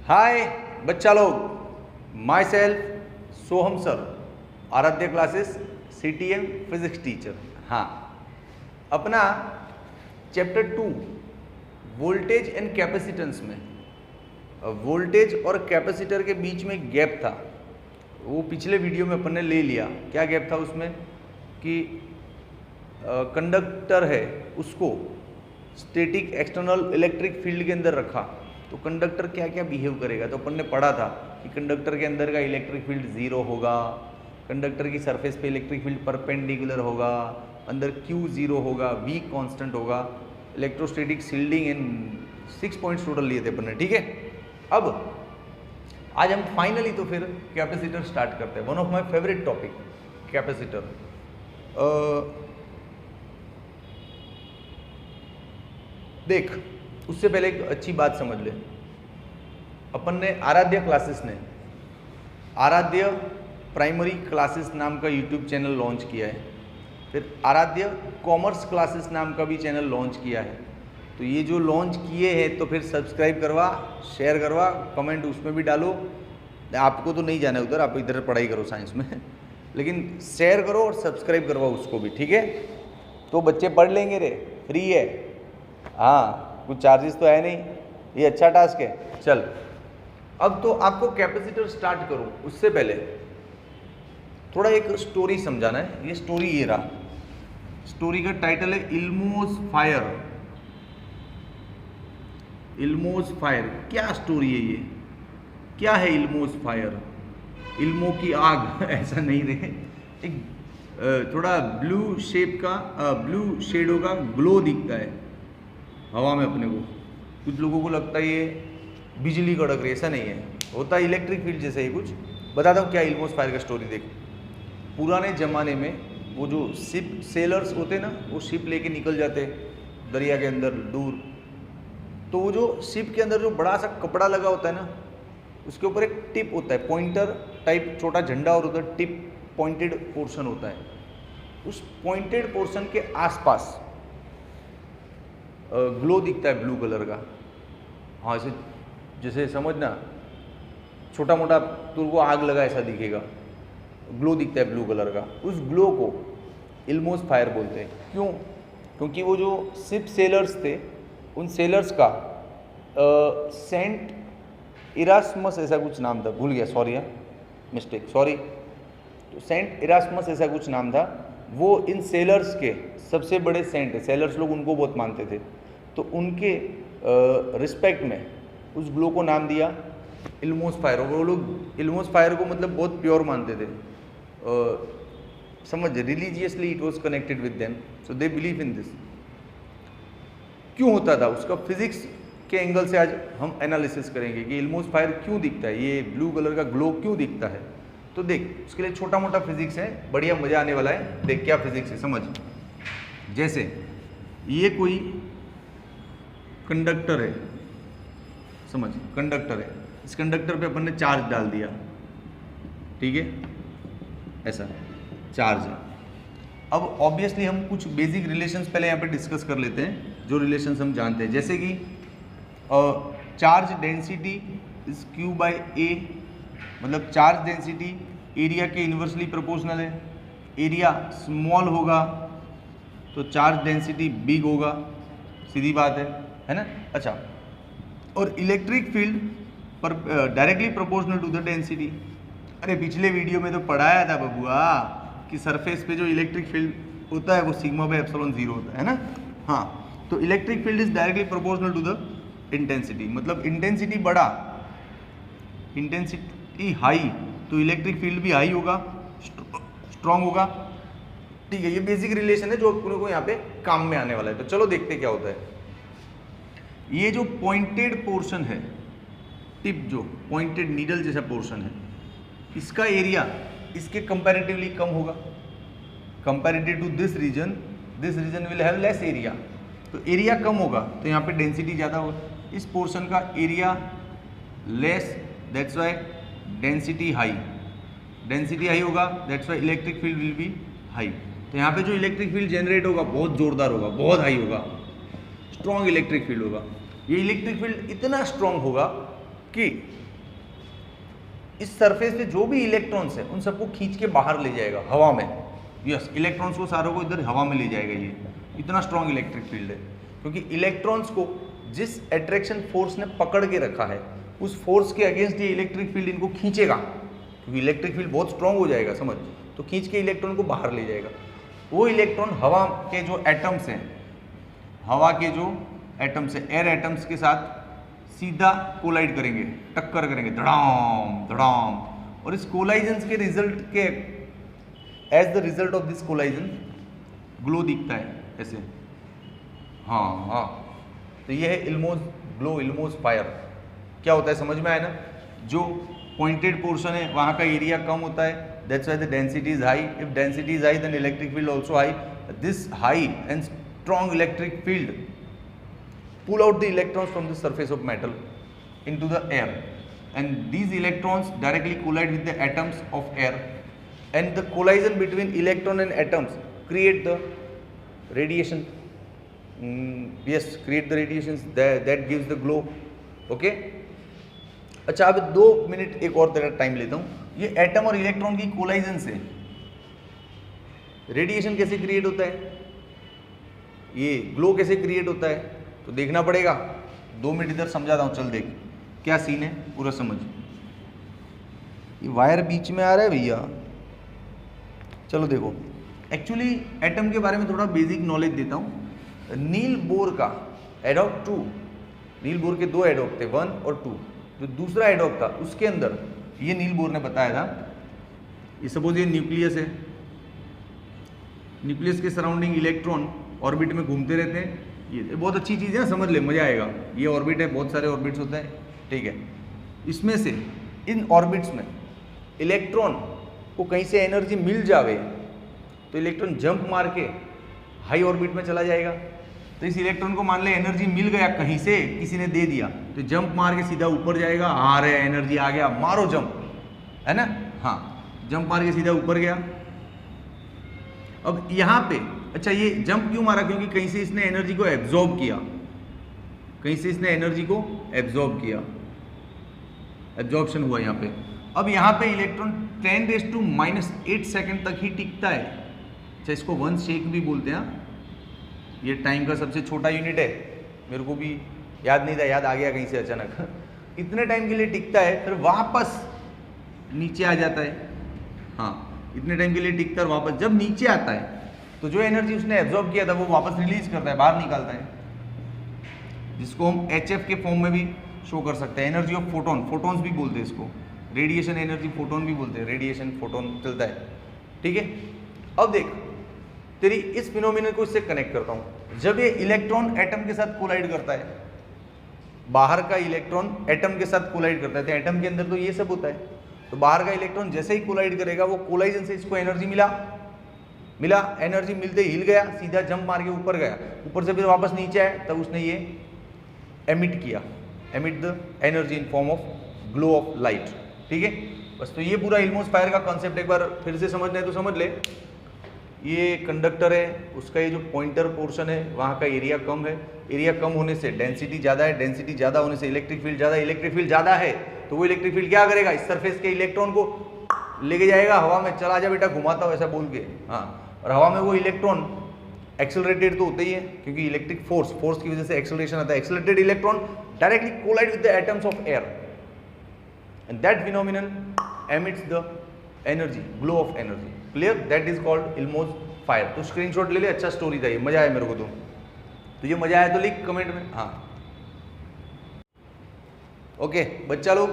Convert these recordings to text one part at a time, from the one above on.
हाय बच्चा लोग, my self Soham sir, आराध्य क्लासेस CTM फिजिक्स टीचर। हाँ, अपना चैप्टर 2 वोल्टेज एंड कैपेसिटेंस में वोल्टेज और कैपेसिटर के बीच में गैप था, वो पिछले वीडियो में अपन ने ले लिया। क्या गैप था उसमें कि कंडक्टर है उसको स्टैटिक एक्सटर्नल इलेक्ट्रिक फील्ड के अंदर रखा तो कंडक्टर क्या क्या बिहेव करेगा। तो अपन ने पढ़ा था कि कंडक्टर के अंदर का इलेक्ट्रिक फील्ड 0 होगा, कंडक्टर की सरफेस पे इलेक्ट्रिक फील्ड परपेंडिकुलर होगा, अंदर Q 0 होगा, V कांस्टेंट होगा, electrostatic shielding and 6 points total लिए थे अपन ने। ठीक है, अब आज हम फाइनली तो फिर कैपेसिटर स्टार्ट करते हैं। One of my favourite topic capacitor. देख, उससे पहले एक अच्छी बात समझ ले। अपन ने आराध्य क्लासेस ने आराध्य प्राइमरी क्लासेस नाम का यूट्यूब चैनल लॉन्च किया है, फिर आराध्य कॉमर्स क्लासेस नाम का भी चैनल लॉन्च किया है। तो ये जो लॉन्च किए हैं तो फिर सब्सक्राइब करवा, शेयर करवा, कमेंट उसमें भी डालो। आपको तो नहीं जाना उधर, आप इधर पढ़ाई करो साइंस में, लेकिन शेयर करो और सब्सक्राइब करवाओ उसको भी। ठीक है, तो बच्चे पढ़ लेंगे रे, फ्री है। हाँ, कुछ चार्जेस तो है नहीं, ये अच्छा टास्क है। चल, अब तो आपको कैपेसिटर स्टार्ट करूं उससे पहले थोड़ा एक स्टोरी समझाना है। ये स्टोरी ये रहा, स्टोरी का टाइटल है इल्मोस फायर। इल्मोस फायर क्या स्टोरी है ये? क्या है इल्मोस फायर? इल्मो की आग ऐसा नहीं रहे, एक थोड़ा ब्लू शेप का ब्लू शेडो का ग्लो दिखता है हवा में अपने को। कुछ लोगों को लगता है ये बिजली कड़क रही, ऐसा नहीं है, होता है इलेक्ट्रिक फील्ड जैसे ही कुछ। बताता हूँ क्या इल्मोस फायर का स्टोरी। देख, पुराने ज़माने में वो जो शिप सेलर्स होते ना, वो शिप लेके निकल जाते दरिया के अंदर दूर, तो वो जो शिप के अंदर जो बड़ा सा कपड़ा लगा होता है ना, उसके ऊपर एक टिप होता है, पॉइंटर टाइप छोटा झंडा, और उधर टिप पॉइंटेड पोर्शन होता है। उस पॉइंटेड पोर्शन के आसपास ग्लो दिखता है ब्लू कलर का। हाँ, ऐसे जैसे समझना छोटा मोटा तुरको आग लगा ऐसा दिखेगा, ग्लो दिखता है ब्लू कलर का। उस ग्लो को इल्मोस फायर बोलते हैं। क्यों? क्योंकि वो जो शिप सेलर्स थे, उन सेलर्स का सेंट इरास्मस ऐसा कुछ नाम था, भूल गया, सॉरी, मिस्टेक, सॉरी। तो सेंट इरास्मस ऐसा कुछ नाम था, वो इन सेलर्स के सबसे बड़े सेंट है। सेलर्स लोग उनको बहुत मानते थे, तो उनके रिस्पेक्ट में उस ग्लो को नाम दिया इल्मोस फायर। और वो लोग इल्मोस फायर को मतलब बहुत प्योर मानते थे, समझ, religiously it was connected with them, so they believe in this. क्यों होता था उसका फिजिक्स के एंगल से आज हम एनालिसिस करेंगे कि इल्मोस फायर क्यों दिखता है, ये ब्लू कलर का ग्लो क्यों दिखता है। तो देख, उसके लिए छोटा मोटा फिजिक्स है, बढ़िया मजा आने वाला है। देख क्या फिजिक्स है, समझ। जैसे ये कोई कंडक्टर है, समझ, कंडक्टर है, इस कंडक्टर पे अपन ने चार्ज डाल दिया, ठीक है, ऐसा चार्ज है। अब ऑब्वियसली हम कुछ बेसिक रिलेशंस पहले यहाँ पे डिस्कस कर लेते हैं, जो रिलेशंस हम जानते हैं। जैसे कि charge density is Q by A, मतलब चार्ज डेंसिटी एरिया के इन्वर्सली प्रोपोर्शनल है। एरिया स्मॉल होगा तो चार्ज डेंसिटी बिग होगा, सीधी बात है ना। अच्छा, और इलेक्ट्रिक फील्ड पर directly proportional to the density. अरे पिछले वीडियो में तो पढ़ाया था बबुआ कि सरफेस पे जो इलेक्ट्रिक फील्ड होता है वो सिग्मा बाई एप्सिलॉन 0 होता है ना। हाँ, तो electric field is directly proportional to the intensity, मतलब इंटेंसिटी बढ़ा, इंटेंसिटी हाई, तो इलेक्ट्रिक फील्ड भी हाई होगा, स्ट्रॉन्ग होगा। ठीक है, ये बेसिक रिलेशन है जो अपने को यहाँ पे काम में आने वाला है। तो चलो देखते क्या होता है। ये जो पॉइंटेड पोर्शन है, टिप जो पॉइंटेड नीडल जैसा पोर्शन है, इसका एरिया इसके कंपैरेटिवली कम होगा। Comparative to this region will have less area, तो एरिया कम होगा तो यहाँ पे डेंसिटी ज़्यादा होगा। इस पोर्शन का area less, that's why density high. Density high होगा, that's why electric field will be high. तो यहाँ पे जो इलेक्ट्रिक फील्ड जनरेट होगा बहुत जोरदार होगा, बहुत हाई होगा, स्ट्रॉन्ग इलेक्ट्रिक फील्ड होगा। ये इलेक्ट्रिक फील्ड इतना स्ट्रॉन्ग होगा कि इस सरफेस पे जो भी इलेक्ट्रॉन्स है उन सबको खींच के बाहर ले जाएगा हवा में। यस, इलेक्ट्रॉन्स को सारों को इधर हवा में ले जाएगा। ये इतना स्ट्रॉन्ग इलेक्ट्रिक फील्ड है, क्योंकि इलेक्ट्रॉन्स को जिस अट्रैक्शन फोर्स ने पकड़ के रखा है उस फोर्स के अगेंस्ट ये इलेक्ट्रिक फील्ड इनको खींचेगा, क्योंकि इलेक्ट्रिक फील्ड बहुत स्ट्रॉन्ग हो जाएगा, समझ, तो खींच के इलेक्ट्रॉन को बाहर ले जाएगा। वो इलेक्ट्रॉन हवा के जो एटम्स हैं, हवा के जो एटम्स हैं, एयर एटम्स के साथ सीधा कोलाइड करेंगे, टक्कर करेंगे, धड़ाम धड़ाम, और इस कोलाइजन के रिजल्ट के as the result of this collision glow दिखता है ऐसे। हाँ, तो ये है इल्मोस ग्लो, इल्मोस फायर। क्या होता है समझ में आया ना? जो पॉइंटेड पोर्शन है वहाँ का एरिया कम होता है, that's why the density is high. If density is high then electric field also high. This high and strong electric field pull out the electrons from the surface of metal into the air, and these electrons directly collide with the atoms of air, and the collision between electron and atoms create the radiation. Yes, create the radiations that gives the glow. Okay, अच्छा अब 2 minute एक और तेरा time लेता हूँ। ये atom और electron की कोलाइजन से रेडिएशन कैसे क्रिएट होता है, ये ग्लो कैसे क्रिएट होता है, तो देखना पड़ेगा। 2 मिनट इधर समझाता हूँ, चल देख क्या सीन है पूरा समझ। ये वायर बीच में आ रहा है भैया, चलो देखो। एक्चुअली एटम के बारे में थोड़ा बेसिक नॉलेज देता हूँ। नील बोर का एडॉक 2, नील बोर के 2 एडॉक थे, 1 और 2। जो दूसरा एडॉक था उसके अंदर ये नील बोर ने बताया था, ये सपोज ये न्यूक्लियस है, न्यूक्लियस के सराउंडिंग इलेक्ट्रॉन ऑर्बिट में घूमते रहते हैं। ये बहुत अच्छी चीज़ है, समझ ले, मजा आएगा। ये ऑर्बिट है, बहुत सारे ऑर्बिट्स होते हैं, ठीक है। इसमें से इन ऑर्बिट्स में इलेक्ट्रॉन को कहीं से एनर्जी मिल जावे तो इलेक्ट्रॉन जंप मार के हाई ऑर्बिट में चला जाएगा। तो इस इलेक्ट्रॉन को मान ले एनर्जी मिल गया कहीं से, किसी ने दे दिया, तो जंप मार के सीधा ऊपर जाएगा। हाँ रे, एनर्जी आ गया, मारो जंप, है ना? हाँ, जंप मार के सीधा ऊपर गया। अब यहाँ पे अच्छा, ये जंप क्यों मारा? क्योंकि कहीं से इसने एनर्जी को एब्जॉर्ब किया, कहीं से इसने एनर्जी को एब्जॉर्ब किया, एब्जॉर्प्शन हुआ यहाँ पे। अब यहाँ पे इलेक्ट्रॉन 10⁻⁻8 सेकंड तक ही टिकता है। अच्छा, इसको 1 शेक भी बोलते हैं। ये टाइम का सबसे छोटा यूनिट है, मेरे को भी याद नहीं था, याद आ गया कहीं से अचानक। इतने टाइम के लिए टिकता है, फिर वापस नीचे आ जाता है। हाँ, इतने टाइम के लिए टिकता है, वापस जब नीचे आता है तो जो एनर्जी उसने एब्जॉर्ब किया था वो वापस रिलीज करता है, बाहर निकालता है, जिसको हम HF के फॉर्म में भी शो कर सकते हैं। एनर्जी ऑफ फोटोन, फोटोन्स भी बोलते हैं इसको, रेडिएशन एनर्जी फोटोन भी बोलते हैं, रेडिएशन फोटोन चलता है, ठीक है। अब देख, तेरी इस फिनोमिनन को इससे कनेक्ट करता हूँ। जब ये इलेक्ट्रॉन एटम के साथ कोलाइड करता है, बाहर का इलेक्ट्रॉन एटम के साथ कोलाइड करता है, तो एटम के अंदर तो ये सब होता है। तो बाहर का इलेक्ट्रॉन जैसे ही कोलाइड करेगा, वो कोलाइजन से इसको एनर्जी मिला, एनर्जी मिलते हिल गया, सीधा जंप मार के ऊपर गया, ऊपर से फिर वापस नीचे आया, तब उसने ये एमिट किया, emit the energy in form of glow of light, ठीक है। बस, तो ये पूरा इल्मोस फायर का कॉन्सेप्ट एक बार फिर से समझना है तो समझ ले। ये कंडक्टर है, उसका ये जो पॉइंटर पोर्शन है वहाँ का एरिया कम है, एरिया कम होने से डेंसिटी ज़्यादा है, डेंसिटी ज़्यादा होने से इलेक्ट्रिक फील्ड ज़्यादा, इलेक्ट्रिक फील्ड ज़्यादा है तो वो इलेक्ट्रिक फील्ड क्या करेगा, इस सरफेस के इलेक्ट्रॉन को लेके जाएगा हवा में, चला जा बेटा घुमाता हूँ ऐसा बोल के। हाँ, और हवा में वो इलेक्ट्रॉन एक्सेलरेटेड तो होते ही है, क्योंकि इलेक्ट्रिक फोर्स की वजह से एक्सेलरेशन आता है। Accelerated electron directly collide with the atoms of air, and that phenomenon emits the energy, glow of energy. Clear? That is called Elmo's fire. तो स्क्रीनशॉट ले ले, अच्छा स्टोरी था ये, मजा आया मेरे को। तो तुझे मजा आया तो लिख कमेंट में। हाँ, ओके बच्चा लोग,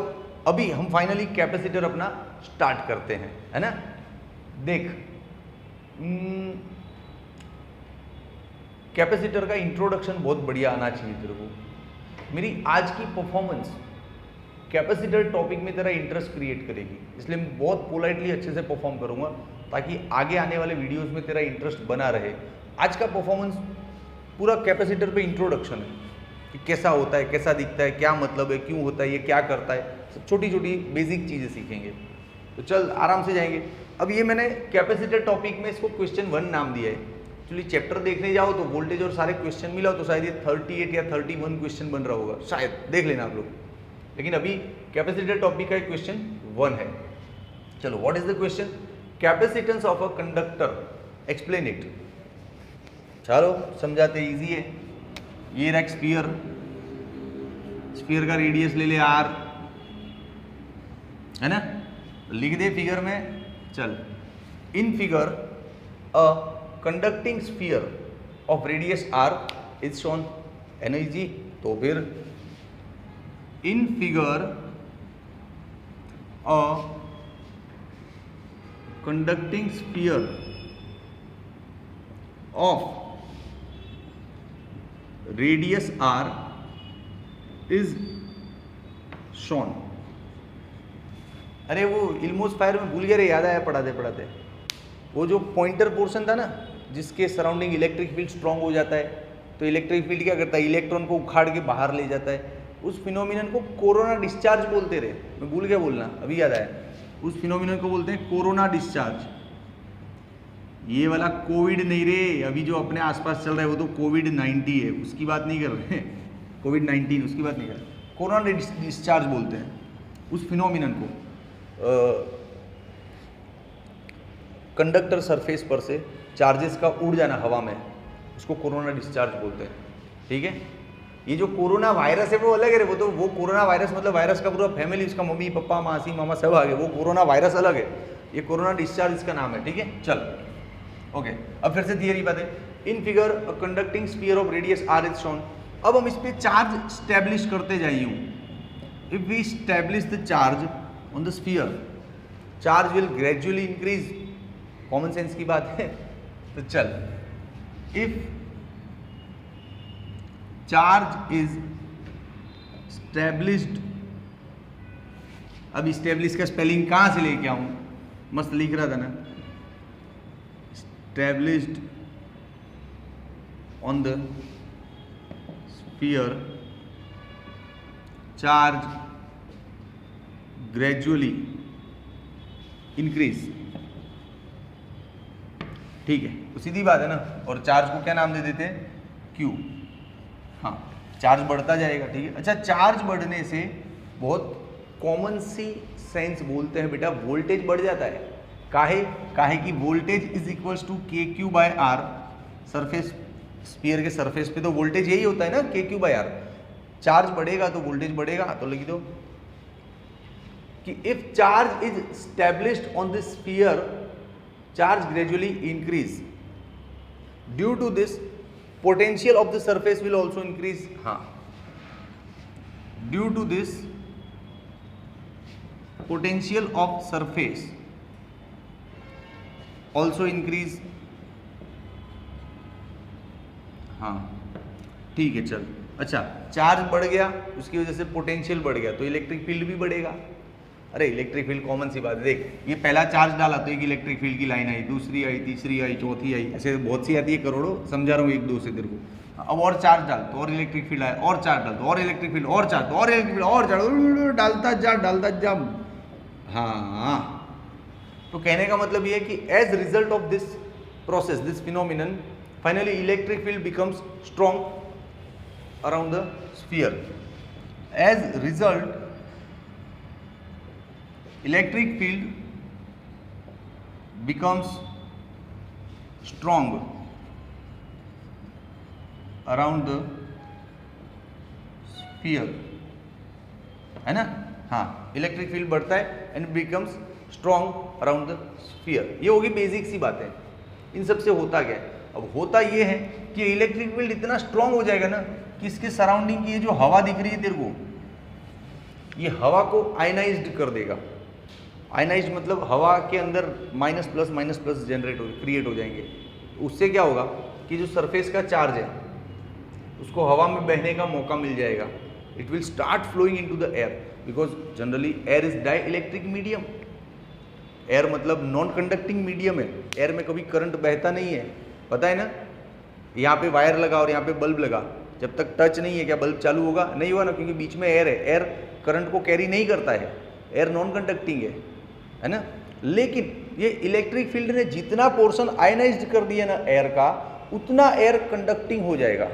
अभी हम फाइनली कैपेसिटर अपना स्टार्ट करते हैं, है ना। देख, कैपेसिटर का इंट्रोडक्शन बहुत बढ़िया आना चाहिए तेरे को। मेरी आज की परफॉर्मेंस कैपेसिटर टॉपिक में तेरा इंटरेस्ट क्रिएट करेगी, इसलिए मैं बहुत पोलाइटली अच्छे से परफॉर्म करूंगा ताकि आगे आने वाले वीडियोस में तेरा इंटरेस्ट बना रहे। आज का परफॉर्मेंस पूरा कैपेसिटर पे इंट्रोडक्शन है कि कैसा होता है, कैसा दिखता है, क्या मतलब है, क्यों होता है, ये क्या करता है, सब छोटी छोटी बेसिक चीज़ें सीखेंगे। तो चल आराम से जाएंगे। अब ये मैंने कैपेसिटर टॉपिक में इसको क्वेश्चन 1 नाम दिया है। एक्चुअली चैप्टर देखने जाओ तो वोल्टेज और सारे क्वेश्चन मिला तो शायद ये 38 या 31 क्वेश्चन बन रहा होगा, शायद देख लेना आप लोग। लेकिन अभी कैपेसिटर टॉपिक का एक क्वेश्चन 1 है। चलो, what is the question? Capacitance of a conductor, explain it. चलो समझाते, इजी है। ये रहा स्फीयर, स्फीयर का रेडियस ले ले r, है ना, लिख दे फिगर में। चल, इन figure a conducting sphere of radius r is shown, है ना इजी। तो फिर इन figure a conducting sphere of radius r is shown. अरे वो इल्मोस फायर में भूल गए रे, याद आया पढ़ाते पढ़ाते। वो जो पॉइंटर पोर्शन था ना, जिसके सराउंडिंग इलेक्ट्रिक फील्ड स्ट्रांग हो जाता है, तो इलेक्ट्रिक फील्ड क्या करता है, इलेक्ट्रॉन को उखाड़ के बाहर ले जाता है। उस फिनोमिनन को कोरोना डिस्चार्ज बोलते रहे, मैं भूल गया बोलना, अभी याद आया। उस फिनोमिनन को बोलते हैं कोरोना डिस्चार्ज। ये वाला कोविड नहीं रे, अभी जो अपने आसपास चल रहा है वो तो कोविड-19 है, उसकी बात नहीं कर रहे हैं। कोविड-19 उसकी बात नहीं कर रहे, कोरोना डिस्चार्ज बोलते हैं उस फिनोमिनन को। कंडक्टर सरफेस पर से चार्जेस का उड़ जाना हवा में, उसको कोरोना डिस्चार्ज बोलते हैं, ठीक है। ये जो कोरोना वायरस है वो अलग है, वो तो वो कोरोना वायरस मतलब वायरस का पूरा फैमिली, उसका मम्मी पापा मासी मामा सब आ गए, वो कोरोना वायरस अलग है, ये कोरोना डिस्चार्ज इसका नाम है, ठीक है। चल ओके, अब फिर से थियरी बात है। In figure a conducting sphere of radius r is shown. अब हम इस पे चार्ज स्टैब्लिश करते जाइए। If we establish the charge on the sphere, charge will gradually increase, common sense की बात है। तो चल, इफ चार्ज इज स्टैब्लिश्ड, अब स्टैब्लिश का स्पेलिंग कहां से लेके आऊं, मस्त लिख रहा था ना, established on the sphere, charge gradually increase, ठीक है, तो सीधी बात है ना। और चार्ज को क्या नाम दे देते हैं, Q। हाँ, चार्ज बढ़ता जाएगा, ठीक है। अच्छा, चार्ज बढ़ने से बहुत कॉमन सी सेंस बोलते हैं बेटा, वोल्टेज बढ़ जाता है। काहे कि voltage is equals to K Q by R. Surface, sphere के सरफेस पे तो वोल्टेज यही होता है ना, के क्यू बाय आर। चार्ज बढ़ेगा तो वोल्टेज बढ़ेगा, तो लिख दो कि if charge is established on this sphere, charge gradually increase, due to this potential of the surface will also increase. हाँ, due to this potential of surface also increase. हाँ ठीक है, चल। अच्छा, चार्ज बढ़ गया, उसकी वजह से पोटेंशियल बढ़ गया, तो इलेक्ट्रिक फील्ड भी बढ़ेगा। अरे इलेक्ट्रिक फील्ड कॉमन सी बात है, देख ये पहला चार्ज डाला तो एक इलेक्ट्रिक फील्ड की लाइन आई, दूसरी आई, तीसरी आई, चौथी आई, ऐसे बहुत सी आती है, करोड़ों, समझा रहा हूँ एक दो से तेरे को। अब और चार्ज डाल तो और इलेक्ट्रिक फील्ड आया, और चार्ज डाल तो और इलेक्ट्रिक फील्ड, और चार्ज तो और इलेक्ट्रिक फील्ड, और चार्ज, डालता जा। हाँ, तो कहने का मतलब ये है कि as result of this process, this phenomenon, finally electric field becomes strong around the sphere. As result electric field becomes strong around the sphere, है ना। हाँ, इलेक्ट्रिक फील्ड बढ़ता है and becomes strong around the sphere. ये होगी basic सी बात है। इन सब से होता क्या है, अब होता ये है कि इलेक्ट्रिक फील्ड इतना स्ट्रॉन्ग हो जाएगा ना कि इसके सराउंडिंग की ये जो हवा दिख रही है तेरे को, ये हवा को आयनाइज्ड कर देगा। आयनाइज्ड मतलब हवा के अंदर माइनस प्लस जनरेट हो, क्रिएट हो जाएंगे। उससे क्या होगा कि जो सरफेस का चार्ज है उसको हवा में बहने का मौका मिल जाएगा। It will start flowing into the air, because generally air is dielectric medium. Air मतलब नॉन कंडक्टिंग मीडियम है, एयर में कभी करंट बहता नहीं है, पता है ना। यहाँ पे वायर लगा और यहाँ पे बल्ब लगा, जब तक टच नहीं है क्या बल्ब चालू होगा, नहीं होगा ना, क्योंकि बीच में एयर है। एयर करंट को कैरी नहीं करता है, एयर नॉन कंडक्टिंग है ना। लेकिन ये इलेक्ट्रिक फील्ड ने जितना पोर्शन आयनाइज्ड कर दिया ना एयर का, उतना एयर कंडक्टिंग हो जाएगा,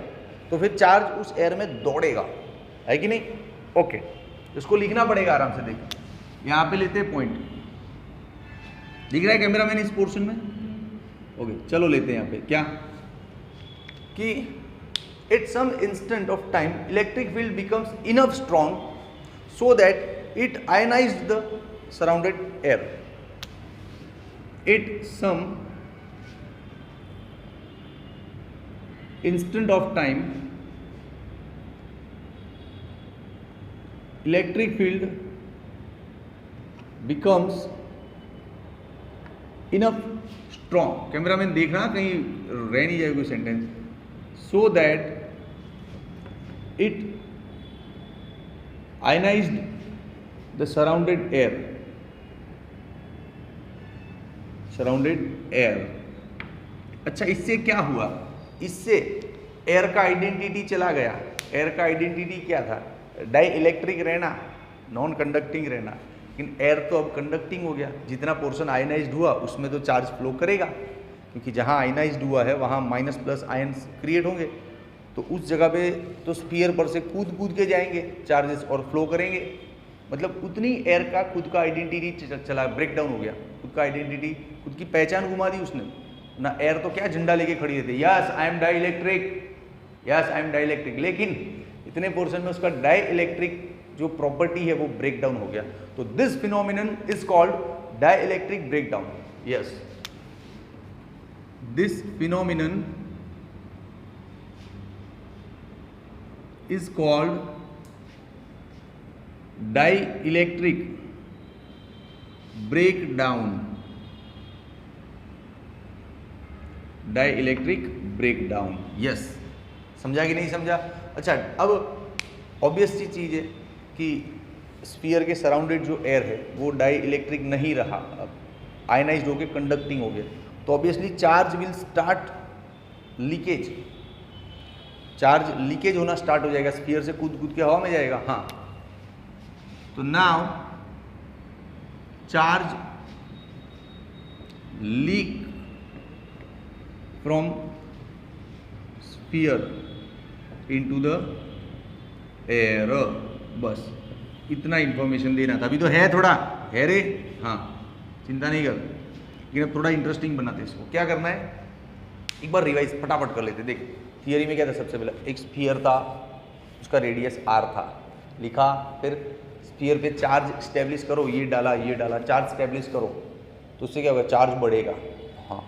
तो फिर चार्ज उस एयर में दौड़ेगा, है कि नहीं। ओके, इसको लिखना पड़ेगा आराम से। देख यहाँ पे लेते हैं पॉइंट, दिख रहा है कैमरा मैन इस पोर्शन में? ओके चलो लेते हैं यहाँ पे क्या कि at some instant of time electric field becomes enough strong so that it ionized the surrounded air. At some instant of time electric field becomes enough strong, cameraman देख रहा कहीं रह नहीं जाए कोई sentence, so that it ionized the surrounded air। अच्छा इससे क्या हुआ? इससे एयर का आइडेंटिटी चला गया। एयर का आइडेंटिटी क्या था? डाई इलेक्ट्रिक रहना, नॉन कंडक्टिंग रहना। लेकिन एयर तो अब कंडक्टिंग हो गया। जितना पोर्शन आयनाइज्ड हुआ उसमें तो चार्ज फ्लो करेगा, क्योंकि जहाँ आयनाइज्ड हुआ है वहाँ माइनस प्लस आयन्स क्रिएट होंगे, तो उस जगह पे तो स्फीयर पर से कूद के जाएंगे चार्जेस और फ्लो करेंगे। मतलब उतनी एयर का खुद का आइडेंटिटी चला, ब्रेक डाउन हो गया। खुद का आइडेंटिटी, खुद की पहचान घुमा दी उसने ना। एयर तो क्या झंडा लेके खड़ी रहती है, yes I am dielectric, yes I am dielectric, लेकिन इतने पोर्शन में उसका डाई इलेक्ट्रिक जो प्रॉपर्टी है वो ब्रेक डाउन हो गया। तो this phenomenon is called dielectric breakdown. Yes, this phenomenon is called dielectric breakdown. Dielectric breakdown. Yes, समझा कि नहीं समझा? अच्छा अब ऑब्वियस सी चीज़ है कि स्फीयर के सराउंडेड जो एयर है वो डाई इलेक्ट्रिक नहीं रहा, अब आयनाइज्ड होकर कंडक्टिंग हो गया, तो obviously charge will start leakage. Charge leakage होना स्टार्ट हो जाएगा, स्फीयर से कूद के हवा में जाएगा। हाँ, तो now charge leak from sphere into the air। बस इतना इंफॉर्मेशन देना था। अभी तो है थोड़ा है रे, हाँ चिंता नहीं कर, लेकिन अब थोड़ा इंटरेस्टिंग बनाते इसको। क्या करना है, एक बार रिवाइज फटाफट कर लेते। देख थियरी में क्या था, सबसे पहले एक स्फीयर था, उसका रेडियस r था, लिखा। फिर स्फीयर पे चार्ज स्टेब्लिश करो, ये डाला चार्ज स्टेब्लिश करो, तो उससे क्या होगा, चार्ज बढ़ेगा। हाँ,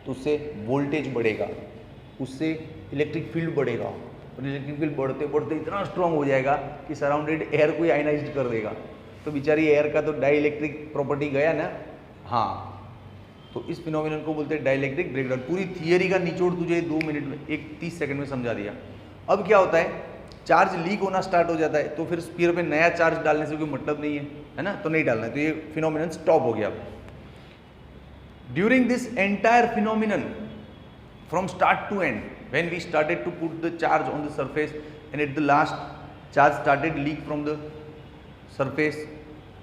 तो उससे वोल्टेज बढ़ेगा, उससे इलेक्ट्रिक फील्ड बढ़ेगा, और इलेक्ट्रिक फील्ड बढ़ते बढ़ते इतना स्ट्रांग हो जाएगा कि सराउंडेड एयर को ही आयनाइज्ड कर देगा। तो बेचारी एयर का तो डाई इलेक्ट्रिक प्रॉपर्टी गया ना। हाँ, तो इस फिनोमिनन को बोलते हैं डाई इलेक्ट्रिक ब्रेकडाउन। पूरी थियरी का निचोड़ तुझे 2 मिनट में 30 सेकंड में समझा दिया। अब क्या होता है, चार्ज लीक होना स्टार्ट हो जाता है, तो फिर स्फीयर पे नया चार्ज डालने से कोई मतलब नहीं है ना, तो नहीं डालना है, तो ये फिनोमिनन स्टॉप हो गया। During this entire phenomenon, from start to end, when we started to put the charge on the surface and at the last charge started leak from the surface,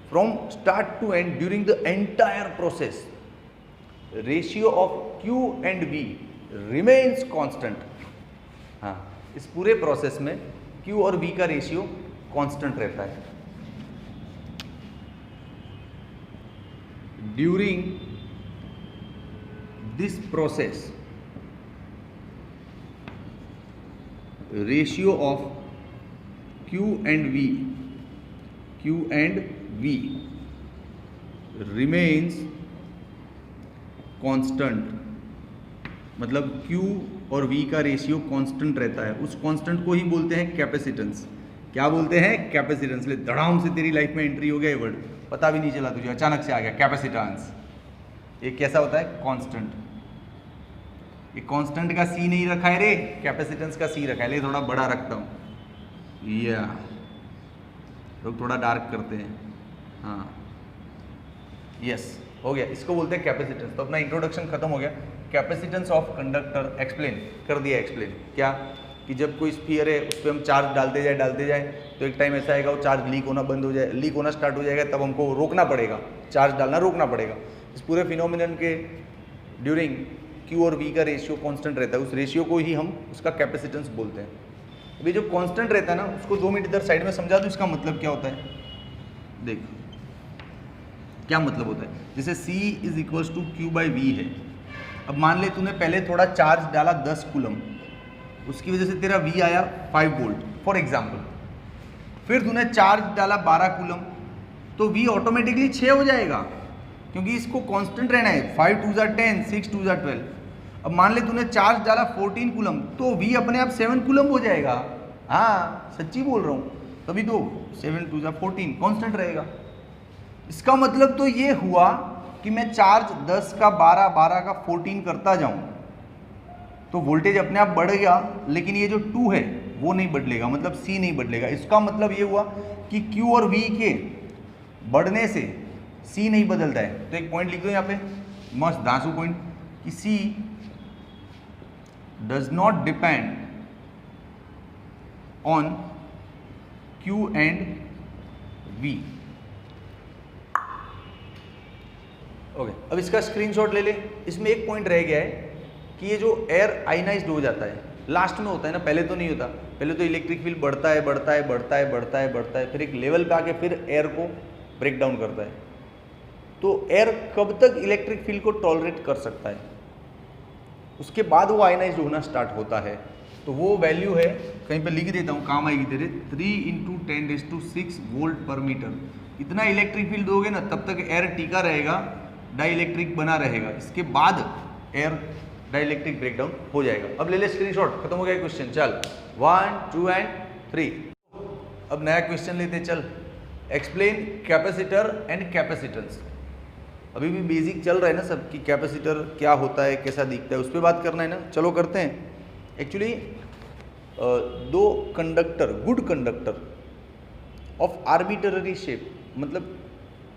from start to end, during the entire process, ratio of Q and V remains constant। हाँ, इस पूरे process में Q और V का ratio constant रहता है। During this process, ratio of Q and V remains constant। मतलब Q और V का रेशियो कांस्टेंट रहता है। उस कांस्टेंट को ही बोलते हैं कैपेसिटेंस। क्या बोलते हैं? कैपेसिटेंस। ले धड़ाम से तेरी लाइफ में एंट्री हो गया ये वर्ड, पता भी नहीं चला तुझे, अचानक से आ गया कैपेसिटेंस। ये कैसा होता है? कांस्टेंट। ये कांस्टेंट का सी नहीं रखा है रे, कैपेसिटेंस का सी रखा है। ले थोड़ा बड़ा रखता हूँ, या लोग थोड़ा डार्क करते हैं। हाँ, यस, हो गया, इसको बोलते हैं कैपेसिटेंस। तो अपना इंट्रोडक्शन खत्म हो गया। कैपेसिटेंस ऑफ कंडक्टर एक्सप्लेन कर दिया। एक्सप्लेन क्या कि जब कोई स्फीयर है उस पर हम चार्ज डालते जाए तो एक टाइम ऐसा आएगा वो चार्ज लीक होना बंद हो जाए, लीक होना स्टार्ट हो जाएगा, तब हमको रोकना पड़ेगा, चार्ज डालना रोकना पड़ेगा। इस पूरे फिनोमिनन के ड्यूरिंग Q और V का रेशियो कांस्टेंट रहता है, उस रेशियो को ही हम उसका कैपेसिटेंस बोलते हैं। अभी जो कांस्टेंट रहता है ना उसको 2 मिनट इधर साइड में समझा दूं इसका मतलब क्या होता है। देख क्या मतलब होता है, जैसे C is equals to Q by V है। अब मान ले तूने पहले थोड़ा चार्ज डाला 10 कूलम, उसकी वजह से तेरा V आया 5 वोल्ट फॉर एग्जाम्पल। फिर तूने चार्ज डाला 12 कूलम, तो V ऑटोमेटिकली 6 हो जाएगा, क्योंकि इसको कांस्टेंट रहना है। 5 2 10, 6 2 12। अब मान ले तूने चार्ज डाला 14 कूलम, तो V अपने आप 7 कूलम हो जाएगा। हाँ सच्ची बोल रहा हूँ, तभी तो 7 2 14 कांस्टेंट रहेगा। इसका मतलब तो ये हुआ कि मैं चार्ज 10 का 12, 12 का 14 करता जाऊं तो वोल्टेज अपने आप बढ़ गया, लेकिन ये जो 2 है वो नहीं बदलेगा, मतलब C नहीं बदलेगा। इसका मतलब ये हुआ कि Q और V के बढ़ने से C नहीं बदलता है। तो एक पॉइंट लिख दो यहाँ पे, मस्त दांसू पॉइंट, कि C does not depend on Q and V। Okay, अब इसका स्क्रीनशॉट ले ले। इसमें एक पॉइंट रह गया है कि ये जो एयर आयनाइज्ड हो जाता है, लास्ट में होता है ना, पहले तो नहीं होता। पहले तो इलेक्ट्रिक फील्ड बढ़ता है बढ़ता है बढ़ता है बढ़ता है बढ़ता है, फिर एक लेवल पे आके फिर एयर को ब्रेक डाउन करता है। तो एयर कब तक इलेक्ट्रिक फील्ड को टॉलरेट कर सकता है, उसके बाद वो आयनाइज्ड होना स्टार्ट होता है। तो वो वैल्यू है, कहीं पे लिख देता हूँ काम आएगी तेरे, 3 × 10⁶ वोल्ट पर मीटर। इतना इलेक्ट्रिक फील्ड दोगे ना तब तक एयर टिका रहेगा, डाई इलेक्ट्रिक बना रहेगा। इसके बाद एयर डाई इलेक्ट्रिक ब्रेकडाउन हो जाएगा। अब ले ले स्क्रीनशॉट, खत्म हो गया क्वेश्चन। चल 1 2 एंड 3। अब नया क्वेश्चन लेते, चल एक्सप्लेन कैपेसिटर एंड कैपेसिटेंस। अभी भी बेसिक चल रहा है ना सब, कि कैपेसिटर क्या होता है, कैसा दिखता है, उस पर बात करना है ना। चलो करते हैं। Actually 2 conductor, good conductor of arbitrary shape, मतलब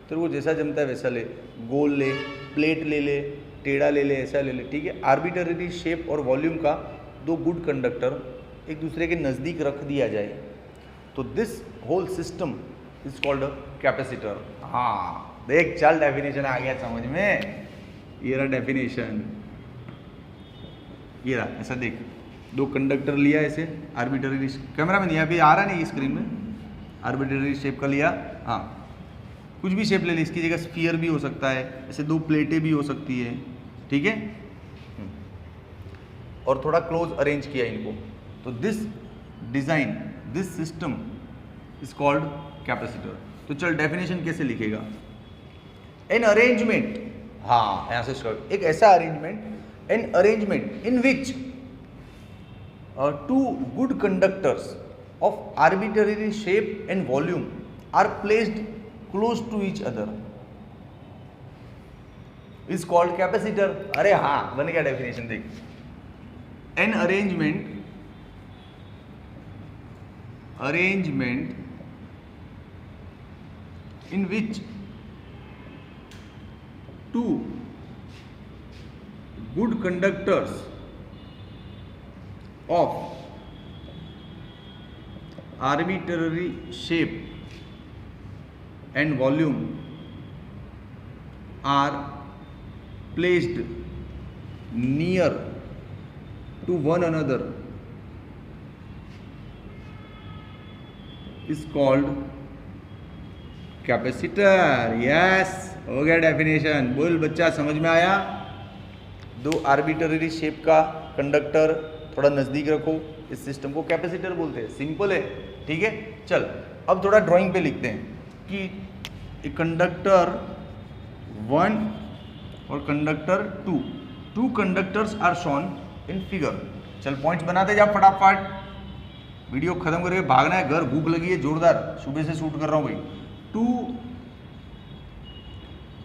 तेरे को जैसा जमता है वैसा ले, गोल ले, प्लेट ले ले, टेढ़ा ले ले, ऐसा ले ले, ठीक है। आर्बिट्ररी शेप और वॉल्यूम का 2 गुड कंडक्टर एक दूसरे के नज़दीक रख दिया जाए, तो this whole system is called a capacitor. हाँ देख, चल डेफिनेशन आ गया समझ में। ये रहा डेफिनेशन, ये रहा, ऐसा देख, 2 कंडक्टर लिया ऐसे आर्बिट्ररी, कैमरा में नहीं अभी आ रहा नहीं स्क्रीन में, आर्बिट्ररी शेप का लिया। हाँ कुछ भी शेप ले ली, इसकी जगह स्फीयर भी हो सकता है, ऐसे 2 प्लेटें भी हो सकती है, ठीक है। और थोड़ा क्लोज अरेंज किया इनको, तो this design, this system is called capacitor. तो चल डेफिनेशन कैसे लिखेगा, एन अरेंजमेंट, हाँ यहां से स्टार्ट, एक ऐसा arrangement, an arrangement in which 2 good conductors of arbitrary shape and volume are placed close to each other is called capacitor। अरे हाँ बन गया डेफिनेशन, देख, an arrangement in which 2 good conductors of arbitrary shape and volume are placed near to one another is called capacitor. Yes हो गया definition. बोल बच्चा, समझ में आया। 2 आर्बिट्ररी शेप का कंडक्टर थोड़ा नजदीक रखो, इस सिस्टम को कैपेसिटर बोलते हैं। सिंपल है, ठीक है। चल अब थोड़ा ड्राइंग पे लिखते हैं कि कंडक्टर 1 और conductor 2, 2 conductors are shown in figure. चल पॉइंट्स बनाते जा फटाफट, वीडियो खत्म करके भागना है घर, भूख लगी है जोरदार, सुबह से शूट कर रहा हूँ भाई। 2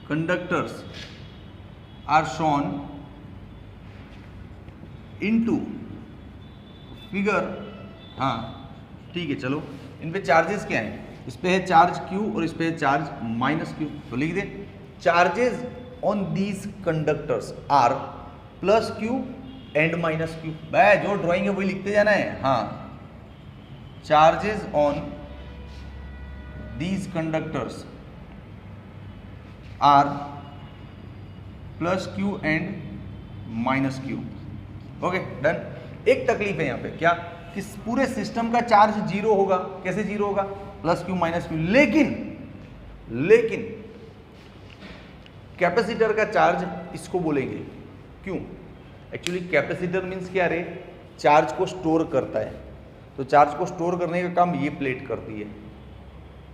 conductors are shown into figure. हाँ ठीक है, चलो इन पे चार्जेस क्या हैं, इस पे है चार्ज Q और इस पे है चार्ज -Q। तो लिख दे, charges on these conductors are +Q and -Q। भाई जो ड्राइंग है वही लिखते जाना है। हाँ, charges on these conductors are +Q and -Q। Okay done. एक तकलीफ है यहाँ पे, क्या कि पूरे सिस्टम का चार्ज जीरो होगा। कैसे जीरो होगा? Plus Q minus Q. लेकिन कैपेसिटर का चार्ज इसको बोलेंगे। क्यों? एक्चुअली कैपेसिटर मीन्स क्या रे? चार्ज को स्टोर करता है। तो चार्ज को स्टोर करने का काम ये प्लेट करती है।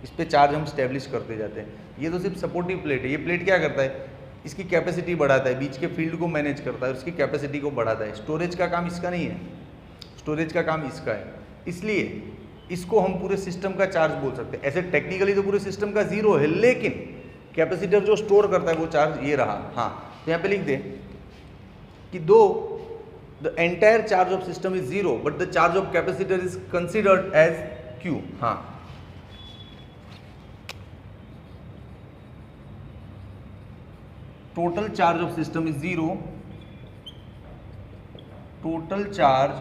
इस पे चार्ज हम स्टैब्लिश करते जाते हैं। ये तो सिर्फ सपोर्टिव प्लेट है। ये प्लेट क्या करता है? इसकी कैपेसिटी बढ़ाता है, बीच के फील्ड को मैनेज करता है, उसकी कैपेसिटी को बढ़ाता है। स्टोरेज का काम इसका नहीं है, स्टोरेज का काम इसका है। इसलिए इसको हम पूरे सिस्टम का चार्ज बोल सकते हैं। ऐसे टेक्निकली तो पूरे सिस्टम का जीरो है, लेकिन कैपेसिटर जो स्टोर करता है वो चार्ज ये रहा। हाँ, तो यहाँ पे लिख दे कि दो the entire charge of system is zero but the charge of capacitor is considered as Q. हाँ, total charge of system is zero, total charge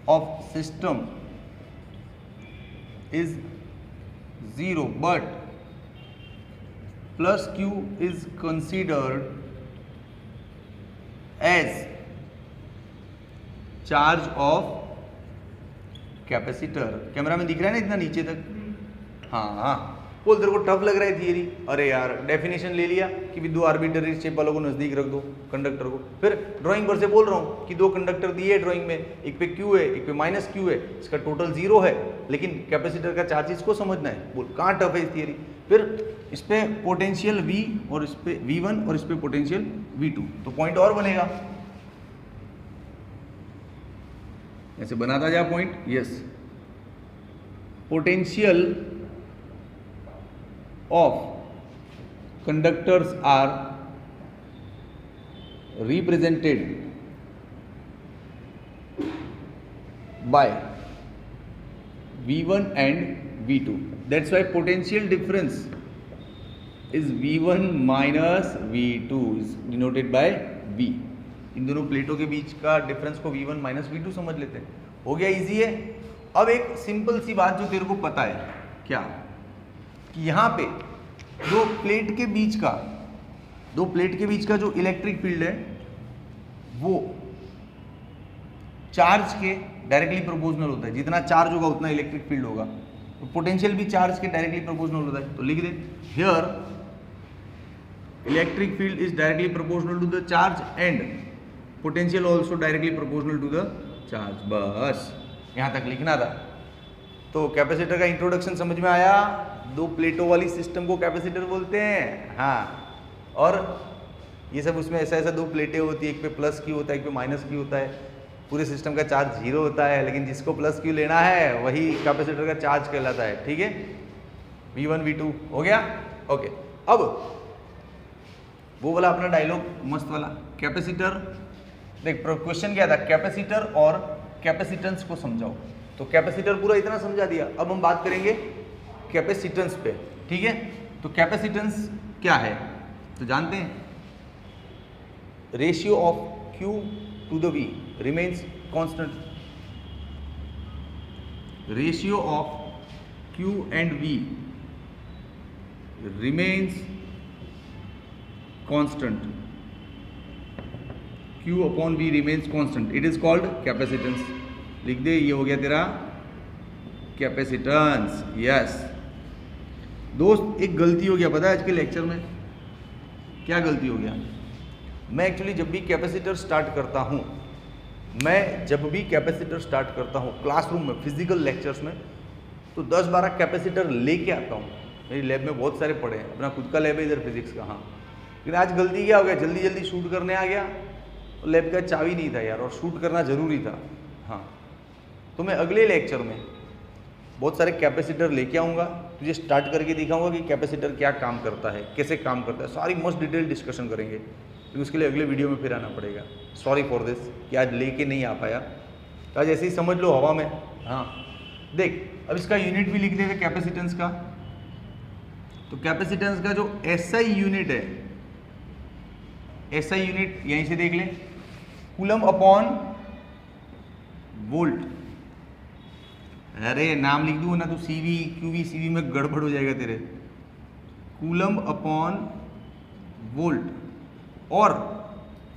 of system is zero but plus q is considered as charge of capacitor. Camera में दिख रहा है ना इतना नीचे तक? हाँ, बोल तेरे को टफ लग रहा है थियरी? अरे यार, डेफिनेशन ले लिया कि भी दो आर्बिट्ररी शेप वालों को नजदीक रख दो कंडक्टर को। फिर ड्राइंग पर से बोल रहा हूँ कि दो कंडक्टर दिए है ड्राइंग में, एक पे क्यू है एक पे माइनस क्यू है, इसका टोटल जीरो है, लेकिन कैपेसिटर का चार्ज इसको समझना है। बोल कहाँ टफ है इस थियरी? फिर इस पे पोटेंशियल V और इस पे V1 और इस पे पोटेंशियल V2, तो पॉइंट और बनेगा। ऐसे बनाता जा point. Yes, potential of conductors are represented by V1 and V2. That's why potential difference is V1 minus V2 is denoted by V. इन दोनों प्लेटों के बीच का डिफरेंस को V1 माइनस V2 समझ लेते हैं। हो गया इजी है। अब एक सिंपल सी बात जो तेरे को पता है, क्या कि यहाँ पे दो प्लेट के बीच का जो इलेक्ट्रिक फील्ड है वो चार्ज के डायरेक्टली प्रोपोर्शनल होता है। जितना चार्ज होगा उतना इलेक्ट्रिक फील्ड होगा। तो पोटेंशियल भी चार्ज के डायरेक्टली प्रोपोर्शनल होता है। तो लिख दे here electric field is directly proportional to the charge and potential also directly proportional to the charge. बस यहाँ तक लिखना था। तो कैपेसिटर का इंट्रोडक्शन समझ में आया? दो प्लेटों वाली सिस्टम को कैपेसिटर बोलते हैं। हाँ, और ये सब उसमें ऐसा दो प्लेटें होती है, एक पे प्लस क्यू होता है एक पे माइनस क्यू होता है। पूरे सिस्टम का चार्ज जीरो होता है, लेकिन जिसको प्लस क्यू लेना है वही कैपेसिटर का चार्ज कहलाता है। ठीक है, V1 V2 हो गया। ओके, अब वो वाला अपना डायलॉग मस्त वाला कैपेसिटर। देख क्वेश्चन क्या था? कैपेसिटर और कैपेसिटेंस को समझाओ। तो कैपेसिटर पूरा इतना समझा दिया। अब हम बात करेंगे कैपेसिटेंस पे। ठीक है, तो कैपेसिटेंस क्या है तो जानते हैं, ratio of Q to the V remains constant. Ratio of Q and V remains constant. Q upon V remains constant. It is called capacitance. लिख दे, ये हो गया तेरा कैपेसिटेंस। यस दोस्त, एक गलती हो गया पता है आज के लेक्चर में। क्या गलती हो गया? मैं एक्चुअली जब भी कैपेसिटर स्टार्ट करता हूँ क्लासरूम में फिजिकल लेक्चर्स में, तो 10-12 कैपेसिटर लेके आता हूँ। मेरी लैब में बहुत सारे पड़े हैं, अपना खुद का लैब है इधर फिजिक्स का। हाँ, लेकिन आज गलती क्या हो गया, जल्दी शूट करने आ गया, तो लैब का चाबी नहीं था यार, और शूट करना ज़रूरी था। हाँ, तो मैं अगले लेक्चर में बहुत सारे कैपेसिटर लेके आऊँगा, तुझे स्टार्ट करके दिखाऊंगा कि कैपेसिटर क्या काम करता है, कैसे काम करता है, सारी मस्त डिटेल डिस्कशन करेंगे। लेकिन उसके लिए अगले वीडियो में फिर आना पड़ेगा। सॉरी फॉर दिस कि आज लेके नहीं आ पाया, तो आज ऐसे ही समझ लो हवा में। हाँ देख, अब इसका यूनिट भी लिख देते कैपेसिटेंस का। तो कैपेसिटेंस का जो एसआई यूनिट है, एसआई यूनिट यहीं से देख ले, कूलम अपॉन वोल्ट। अरे नाम लिख दूँ ना तो सीवी क्यूवी सीवी में गड़बड़ हो जाएगा तेरे। कूलम अपॉन वोल्ट और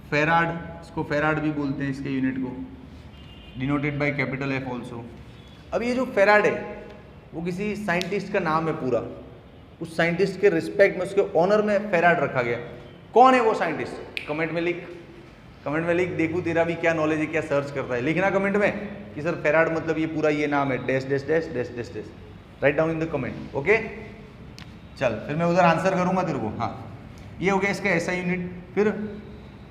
फेराड, इसको फेराड भी बोलते हैं इसके यूनिट को। Denoted by capital F also. अब ये जो फेराड है वो किसी साइंटिस्ट का नाम है पूरा, उस साइंटिस्ट के रिस्पेक्ट में, उसके ऑनर में फेराड रखा गया। कौन है वो साइंटिस्ट? कमेंट में लिख, कमेंट में लिख, देखूँ तेरा भी क्या नॉलेज है, क्या सर्च करता है। लिखना कमेंट में कि सर फेराड मतलब ये पूरा ये नाम है, dash dash dash dash dash dash, write down in the comment. Okay चल फिर मैं उधर आंसर करूँगा तेरे को। हाँ ये हो गया इसका ऐसा यूनिट। फिर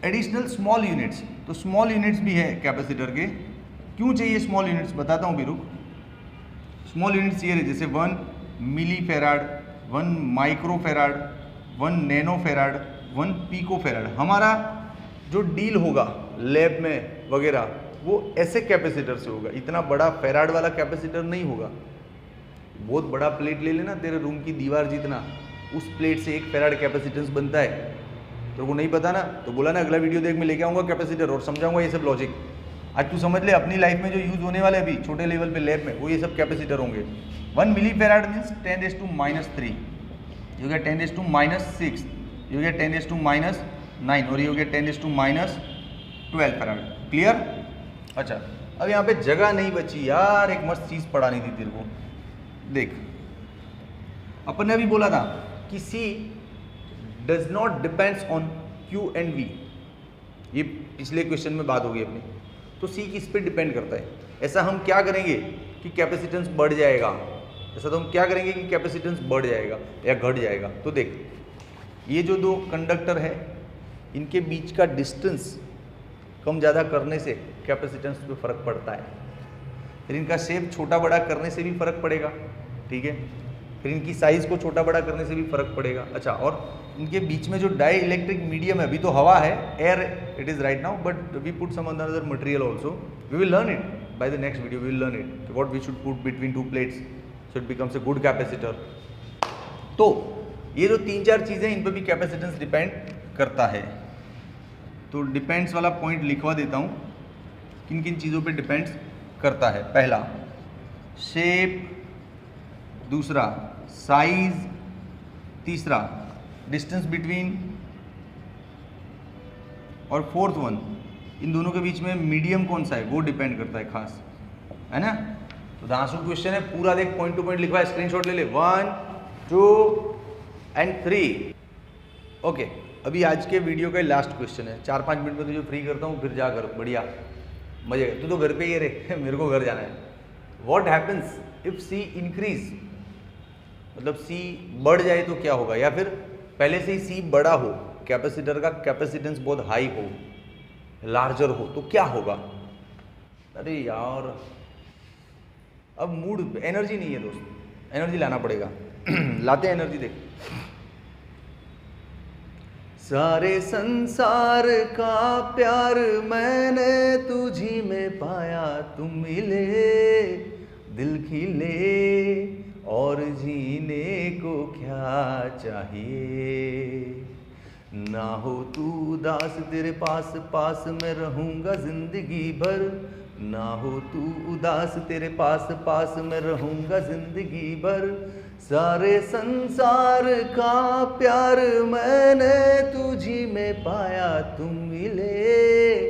एडिशनल स्मॉल यूनिट्स, तो स्मॉल यूनिट्स भी है कैपेसिटर के। क्यों चाहिए स्मॉल यूनिट्स बताता हूँ भी, रुक। स्मॉल यूनिट्स ये रहे, जैसे 1 milli farad, 1 micro farad, 1 nano farad, 1 pico farad. हमारा जो डील होगा लैब में वगैरह वो ऐसे कैपेसिटर से होगा, इतना बड़ा फेराड वाला कैपेसिटर नहीं होगा। बहुत बड़ा प्लेट ले लेना तेरे रूम की दीवार जितना, उस प्लेट से 1 फेराड कैपेसिटेंस बनता है। तो को नहीं पता ना, तो बोला ना अगला वीडियो देख, मैं लेके आऊँगा कैपेसिटर और समझाऊंगा ये सब लॉजिक। आज तू समझ ले अपनी लाइफ में जो यूज़ होने वाले अभी छोटे लेवल पे लैब में, वो ये सब कैपेसिटर होंगे। 1 मिली फेराड मीन्स 10⁻⁻3, ये हो गया 10⁻⁻6, ये हो गया 10⁻⁻9 और ये हो गया 10⁻12 फेराड। क्लियर? अच्छा अब यहाँ पे जगह नहीं बची यार, एक मस्त चीज़ पढ़ानी थी तेरे को। देख अपन ने अभी बोला था कि C does not depends on Q and V, ये पिछले क्वेश्चन में बात होगी अपनी। तो C किस पे डिपेंड करता है? ऐसा हम क्या करेंगे कि कैपेसिटेंस बढ़ जाएगा, ऐसा तो हम क्या करेंगे कि कैपेसिटेंस बढ़ जाएगा या घट जाएगा। तो देख ये जो 2 कंडक्टर है इनके बीच का डिस्टेंस कम ज़्यादा करने से कैपेसिटेंस पे फ़र्क पड़ता है। फिर इनका शेप छोटा बड़ा करने से भी फ़र्क पड़ेगा, ठीक है। फिर इनकी साइज़ को छोटा बड़ा करने से भी फ़र्क पड़ेगा। अच्छा और इनके बीच में जो डाई इलेक्ट्रिक मीडियम है, अभी तो हवा है, air it is right now, but we put some other material also, we will learn it by the next video, we will learn it what we should put between 2 plates so it becomes a good capacitor. तो ये जो 3-4 चीज़ें इन पर भी capacitance depend करता है। तो depends वाला पॉइंट लिखवा देता हूँ, किन किन चीज़ों पे डिपेंड्स करता है। पहला शेप, दूसरा साइज, तीसरा डिस्टेंस बिटवीन, और फोर्थ वन इन दोनों के बीच में मीडियम कौन सा है वो डिपेंड करता है खास, है ना। तो दांसू क्वेश्चन है पूरा, देख पॉइंट टू पॉइंट लिखवा, स्क्रीनशॉट ले ले 1 2 एंड 3। ओके अभी आज के वीडियो का लास्ट क्वेश्चन है, 4-5 मिनट में तुझे फ्री करता हूँ, फिर जा कर बढ़िया मजे। तू तो घर पे ही रहे मेरे को घर जाना है। What happens if C increase, मतलब C बढ़ जाए तो क्या होगा, या फिर पहले से ही C बड़ा हो, कैपेसिटर का कैपेसिटेंस बहुत हाई हो, लार्जर हो, तो क्या होगा। अरे यार अब मूड, एनर्जी नहीं है दोस्त, एनर्जी लाना पड़ेगा लाते हैं एनर्जी। देख सारे संसार का प्यार मैंने तुझी में पाया, तुम मिले दिल खिले और जीने को क्या चाहिए। ना हो तू उदास तेरे पास पास मैं रहूँगा जिंदगी भर, ना हो तू उदास तेरे पास पास मैं रहूँगा जिंदगी भर। सारे संसार का प्यार मैंने तुझी में पाया, तुम मिले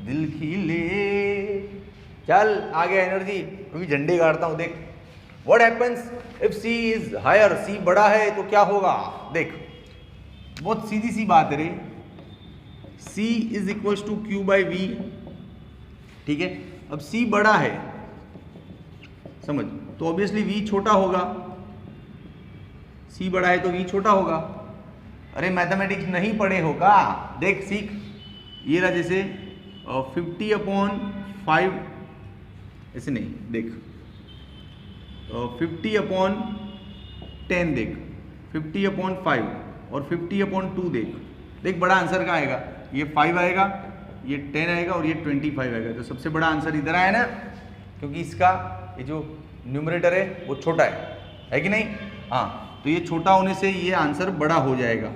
दिल खिले। चल आगे एनर्जी, अभी झंडे गाड़ता हूँ। देख what happens if C is higher, C बड़ा है तो क्या होगा। देख बहुत सीधी सी बात है रे, C is equals to Q/V, ठीक है। अब C बड़ा है समझ, तो ऑब्वियसली V छोटा होगा। C बड़ा है तो V छोटा होगा। अरे मैथमेटिक्स नहीं पढ़े होगा, देख सीख, ये रहा जैसे 50/5, ऐसे नहीं, देख 50/10, देख 50/5 और 50/2 देख। देख बड़ा आंसर कहाँ आएगा, ये 5 आएगा, ये 10 आएगा और ये 25 आएगा। तो सबसे बड़ा आंसर इधर आया ना, क्योंकि इसका ये जो न्यूमरेटर है वो छोटा है कि नहीं। हाँ तो ये छोटा होने से ये आंसर बड़ा हो जाएगा।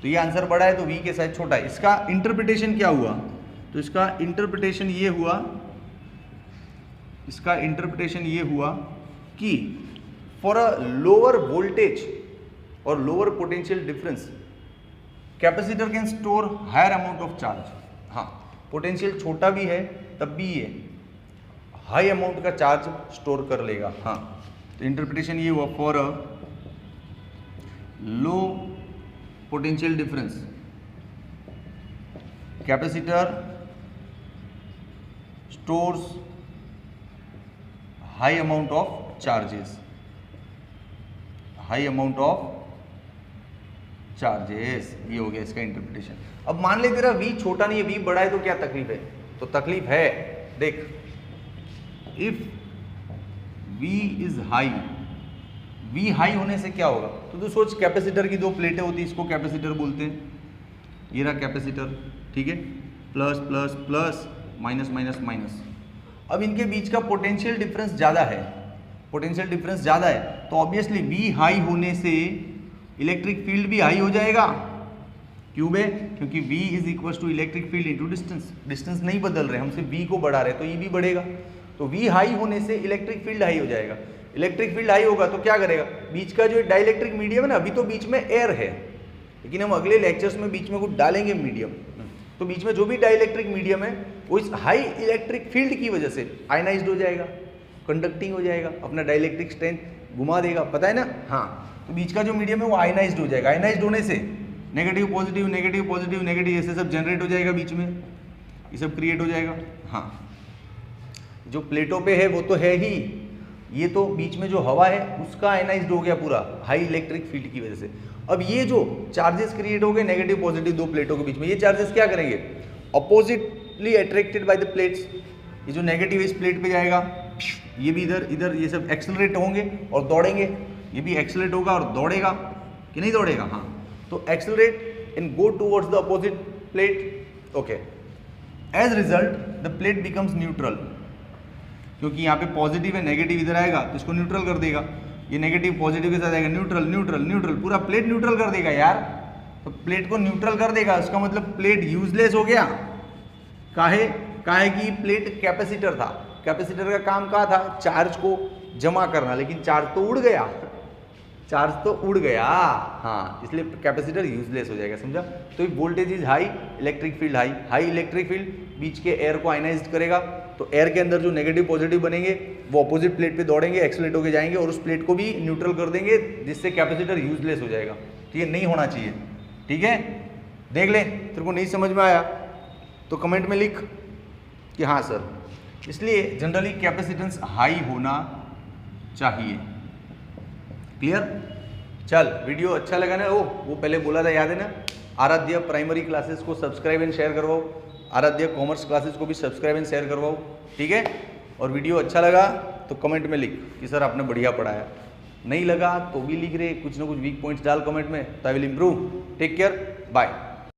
तो ये आंसर बड़ा है तो V के साइज छोटा है। इसका इंटरप्रिटेशन क्या हुआ, तो इसका इंटरप्रिटेशन ये हुआ, इसका इंटरप्रिटेशन ये हुआ कि फॉर अ लोअर वोल्टेज और lower potential difference capacitor can store higher amount of charge. हाँ पोटेंशियल छोटा भी है तब भी ये हाई अमाउंट का चार्ज स्टोर कर लेगा। हाँ, तो इंटरप्रिटेशन ये हुआ for a low potential difference capacitor stores high amount of charges, high amount of charges, ये हो गया इसका इंटरप्रिटेशन। अब मान ले तेरा V छोटा नहीं है, V बड़ा है, तो क्या तकलीफ है? तो तकलीफ है, देख, if V is high, V high होने से क्या होगा? तो तू सोच, कैपेसिटर की दो प्लेटें होती है, इसको कैपेसिटर बोलते हैं, ये रहा कैपेसिटर, ठीक है, plus plus plus minus minus minus. अब इनके बीच का पोटेंशियल डिफरेंस ज़्यादा है, पोटेंशियल डिफरेंस ज़्यादा है, तो ऑब्वियसली V हाई होने से इलेक्ट्रिक फील्ड भी हाई हो जाएगा। क्यों बे? क्योंकि V is equal to electric field into distance, distance नहीं बदल रहे, हम सिर्फ V को बढ़ा रहे, तो E भी बढ़ेगा। तो V हाई होने से इलेक्ट्रिक फील्ड हाई हो जाएगा। इलेक्ट्रिक फील्ड हाई होगा तो क्या करेगा? बीच का जो डाइलेक्ट्रिक मीडियम है ना, अभी तो बीच में एयर है, लेकिन हम अगले लेक्चर्स में बीच में कुछ डालेंगे मीडियम, तो बीच में जो भी डाइलेक्ट्रिक मीडियम है वो इस हाई इलेक्ट्रिक फील्ड की वजह से आयनाइज्ड हो जाएगा, कंडक्टिंग हो जाएगा, अपना डाइलेक्ट्रिक स्ट्रेंथ घुमा देगा, पता है ना? हाँ, तो बीच का जो मीडियम है वो आयनाइज्ड हो जाएगा। आयनाइज्ड होने से negative positive negative positive negative ऐसे सब जनरेट हो जाएगा, बीच में ये सब क्रिएट हो जाएगा। हाँ, जो प्लेटों पे है वो तो है ही, ये तो बीच में जो हवा है उसका आयनाइज्ड हो गया पूरा हाई इलेक्ट्रिक फील्ड की वजह से। अब ये जो चार्जेस क्रिएट हो गए नेगेटिव पॉजिटिव दो प्लेटों के बीच में, ये चार्जेस क्या करेंगे? Oppositely attracted by the plates, ये जो नेगेटिव इस प्लेट पे जाएगा, ये भी इधर इधर ये सब एक्सेलरेट होंगे और दौड़ेंगे, ये भी एक्सेलरेट होगा और दौड़ेगा कि नहीं दौड़ेगा? हाँ, तो accelerate and go towards the opposite plate. Okay, as result the plate becomes neutral, क्योंकि यहाँ पे पॉजिटिव है, नेगेटिव इधर आएगा तो इसको न्यूट्रल कर देगा, ये नेगेटिव पॉजिटिव के साथ आएगा, न्यूट्रल न्यूट्रल न्यूट्रल, पूरा प्लेट न्यूट्रल कर देगा यार। तो प्लेट को न्यूट्रल कर देगा, उसका मतलब प्लेट यूजलेस हो गया। काहे कि प्लेट कैपेसिटर था, कैपेसिटर का काम क्या था? चार्ज को जमा करना, लेकिन चार्ज तो उड़ गया, चार्ज तो उड़ गया। हाँ, इसलिए कैपेसिटर यूजलेस हो जाएगा, समझा? तो voltage is high, electric field high, high electric field बीच के एयर को आयनाइज्ड करेगा, तो एयर के अंदर जो नेगेटिव पॉजिटिव बनेंगे वो अपोजिट प्लेट पे दौड़ेंगे, एक्सेलरेट होके जाएंगे और उस प्लेट को भी न्यूट्रल कर देंगे, जिससे कैपेसिटर यूजलेस हो जाएगा। ठीक है, नहीं होना चाहिए। ठीक है, देख ले, तेरे को नहीं समझ में आया तो कमेंट में लिख कि हाँ सर। इसलिए जनरली कैपेसिटेंस हाई होना चाहिए। क्लियर? चल, वीडियो अच्छा लगा ना? वो पहले बोला था, याद है ना? आराध्य प्राइमरी क्लासेस को सब्सक्राइब एंड शेयर करवाओ, आराध्य कॉमर्स क्लासेस को भी सब्सक्राइब एंड शेयर करवाओ। ठीक है, और वीडियो अच्छा लगा तो कमेंट में लिख कि सर आपने बढ़िया पढ़ाया, नहीं लगा तो भी लिख रहे, कुछ ना कुछ वीक पॉइंट्स डाल कमेंट में, तो I will improve. Take care, bye.